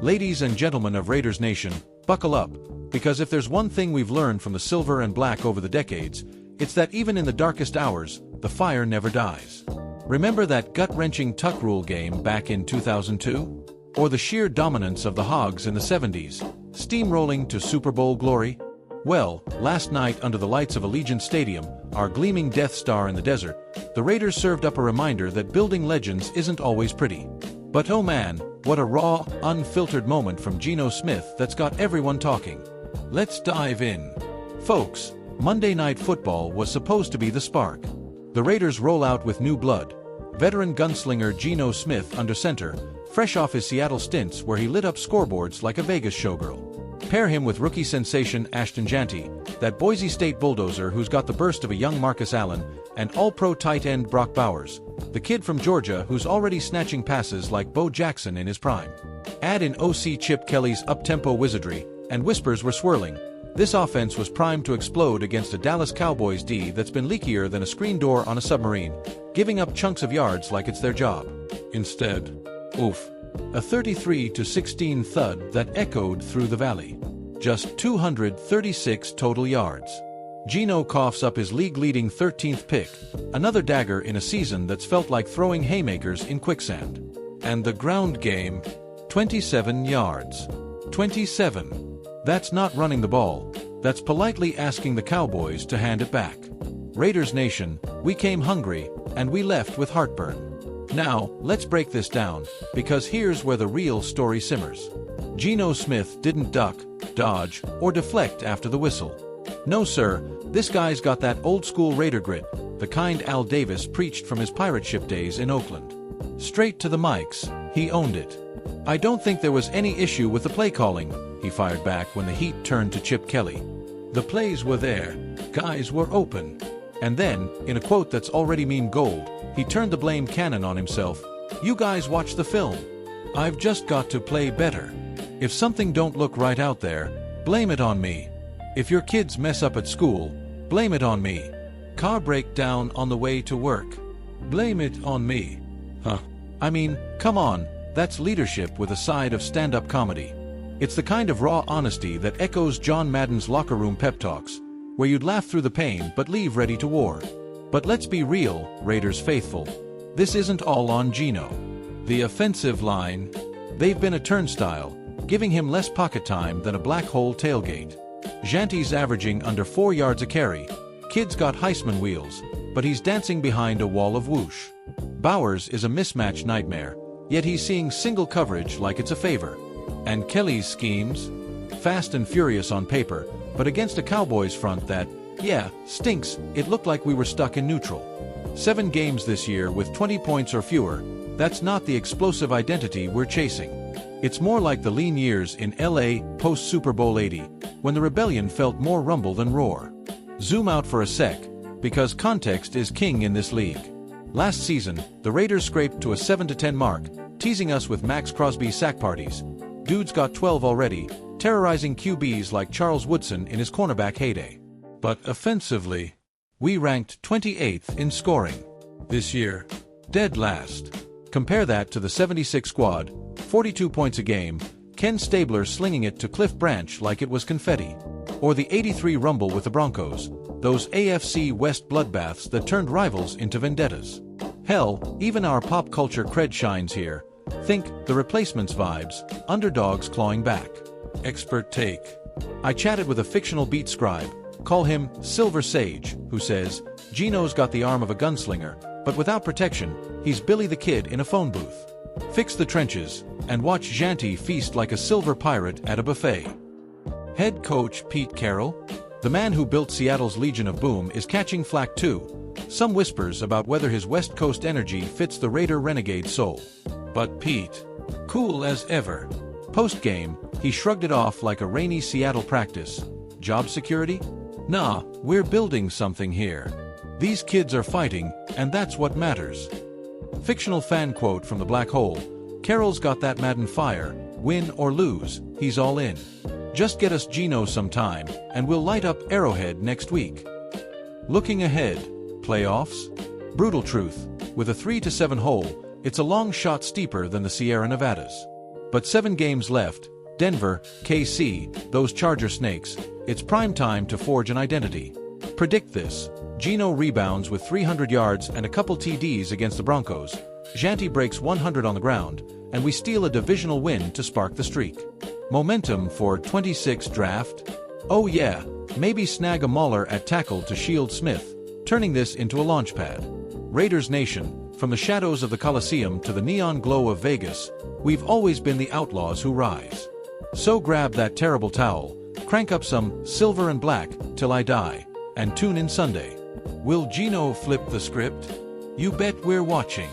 Ladies and gentlemen of Raiders Nation, buckle up, because if there's one thing we've learned from the silver and black over the decades, it's that even in the darkest hours, the fire never dies. Remember that gut-wrenching tuck rule game back in 2002? Or the sheer dominance of the Hogs in the 70s, steamrolling to Super Bowl glory? Well, last night under the lights of Allegiant Stadium, our gleaming Death Star in the desert, the Raiders served up a reminder that building legends isn't always pretty. But oh man, what a raw, unfiltered moment from GENO Smith that's got everyone talking. Let's dive in. Folks, Monday Night Football was supposed to be the spark. The Raiders roll out with new blood. Veteran gunslinger GENO Smith under center, fresh off his Seattle stints where he lit up scoreboards like a Vegas showgirl. Pair him with rookie sensation Ashton Jeanty, that Boise State bulldozer who's got the burst of a young Marcus Allen, and all-pro tight end Brock Bowers, the kid from Georgia who's already snatching passes like Bo Jackson in his prime. Add in OC Chip Kelly's up-tempo wizardry, and whispers were swirling. This offense was primed to explode against a Dallas Cowboys D that's been leakier than a screen door on a submarine, giving up chunks of yards like it's their job. Instead, oof. A 33-16 thud that echoed through the valley. Just 236 total yards. GENO coughs up his league-leading 13th pick, another dagger in a season that's felt like throwing haymakers in quicksand. And the ground game, 27 yards. 27. That's not running the ball, that's politely asking the Cowboys to hand it back. Raiders Nation, we came hungry, and we left with heartburn. Now, let's break this down, because here's where the real story simmers. GENO Smith didn't duck, dodge, or deflect after the whistle. No sir, this guy's got that old-school Raider grit, the kind Al Davis preached from his pirate ship days in Oakland. Straight to the mics, he owned it. I don't think there was any issue with the play calling, he fired back when the heat turned to Chip Kelly. The plays were there, guys were open. And then, in a quote that's already meme gold, he turned the blame cannon on himself. You guys watch the film. I've just got to play better. If something don't look right out there, blame it on me. If your kids mess up at school, blame it on me. Car breakdown on the way to work. Blame it on me. Huh. I mean, come on, that's leadership with a side of stand-up comedy. It's the kind of raw honesty that echoes John Madden's locker room pep talks, where you'd laugh through the pain but leave ready to war. But let's be real, Raiders faithful. This isn't all on GENO. The offensive line, they've been a turnstile, giving him less pocket time than a black hole tailgate. Jeanty's averaging under 4 yards a carry. Kid's got Heisman wheels, but he's dancing behind a wall of whoosh. Bowers is a mismatch nightmare, yet he's seeing single coverage like it's a favor. And Kelly's schemes? Fast and furious on paper, but against a Cowboys front that, yeah, stinks. It looked like we were stuck in neutral. 7 games this year with 20 points or fewer, that's not the explosive identity we're chasing. It's more like the lean years in LA post-Super Bowl 80, when the rebellion felt more rumble than roar. Zoom out for a sec, because context is king in this league. Last season, the Raiders scraped to a 7-10 mark, teasing us with Max Crosby sack parties. Dude's got 12 already, terrorizing QBs like Charles Woodson in his cornerback heyday. But offensively, we ranked 28th in scoring. This year, dead last. Compare that to the 76 squad, 42 points a game, Ken Stabler slinging it to Cliff Branch like it was confetti. Or the 83 rumble with the Broncos, those AFC West bloodbaths that turned rivals into vendettas. Hell, even our pop culture cred shines here. Think The Replacements vibes, underdogs clawing back. Expert take. I chatted with a fictional beat scribe, call him Silver Sage, who says, GENO's got the arm of a gunslinger, but without protection, he's Billy the Kid in a phone booth. Fix the trenches, and watch Jeanty feast like a silver pirate at a buffet. Head coach Pete Carroll, the man who built Seattle's Legion of Boom, is catching flack too. Some whispers about whether his West Coast energy fits the Raider renegade soul. But Pete, cool as ever. Post-game, he shrugged it off like a rainy Seattle practice. Job security? Nah, we're building something here. These kids are fighting, and that's what matters. Fictional fan quote from the black hole, Carroll's got that Madden fire, win or lose, he's all in. Just get us GENO sometime, and we'll light up Arrowhead next week. Looking ahead, playoffs? Brutal truth, with a 3-7 hole, it's a long shot steeper than the Sierra Nevadas. But 7 games left. Denver, KC, those Charger Snakes. It's prime time to forge an identity. Predict this. GENO rebounds with 300 yards and a couple TDs against the Broncos. Janty breaks 100 on the ground, and we steal a divisional win to spark the streak. Momentum for 26 draft? Oh yeah, maybe snag a mauler at tackle to shield Smith, turning this into a launchpad. Raiders Nation, from the shadows of the Coliseum to the neon glow of Vegas, we've always been the outlaws who rise. So grab that terrible towel, crank up some Silver and Black till I die, and tune in Sunday. Will GENO flip the script? You bet we're watching.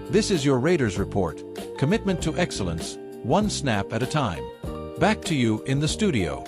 This is your Raiders Report. Commitment to excellence, one snap at a time. Back to you in the studio.